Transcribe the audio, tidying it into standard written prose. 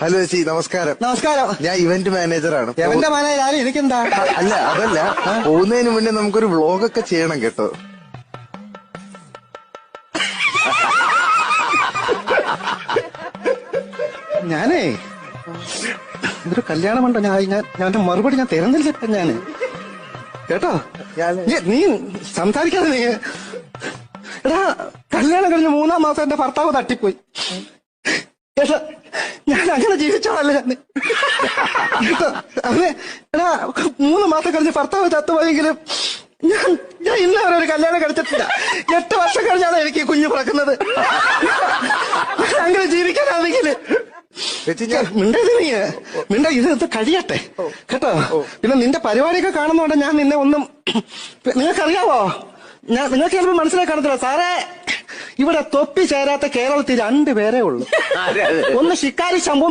Hello ചേച്ചി, നമസ്കാരം. നമസ്കാരം. ഞാൻ ഇവന്റ് മാനേജറാണ്. ഇവന്റ് മാനേജർ ആരും എനിക്കെന്താ? അല്ല, അതല്ല, പോകുന്നതിന് മുന്നേ നമുക്കൊരു വ്ളോഗൊക്കെ ചെയ്യണം കേട്ടോ. ഞാനേ ഇതൊരു കല്യാണമുണ്ടോ, ഞാൻ മറുപടി ഞാൻ തരുന്നില്ല ഞാന് കേട്ടോ. നീ സംസാരിക്കാതെ നീ എടാ, കല്യാണം കഴിഞ്ഞ് 3-ാം മാസം എന്റെ ഭർത്താവ് തട്ടിപ്പോയി കേട്ടോ. ഞാൻ അങ്ങനെ ജീവിച്ചോളല്ലേ കേട്ടോ. അവന് എടാ 3 മാസം കഴിഞ്ഞ് ഭർത്താവ് ചത്തുപോയെങ്കിലും ഞാൻ ഇന്ന് വരെ ഒരു കല്യാണം കഴിച്ചിട്ടില്ല. 8 വർഷം കഴിഞ്ഞാണ് എനിക്ക് കുഞ്ഞു പിറക്കുന്നത്. അങ്ങനെ ജീവിക്കാനാണെങ്കിൽ ഇത് കഴിയട്ടെ കേട്ടോ. പിന്നെ നിന്റെ പരിപാടിയൊക്കെ കാണുന്നോണ്ട് ഞാൻ നിന്നെ ഒന്നും നിങ്ങൾക്കറിയാവോ, നിങ്ങൾക്ക് ചിലപ്പോൾ മനസ്സിലാക്കി കാണത്തില്ല സാറേ. ഇവിടെ തൊപ്പി ചേരാത്ത കേരളത്തിൽ 2 പേരേ ഉള്ളൂ. ഒന്ന് ഷിക്കാരി ശംഭു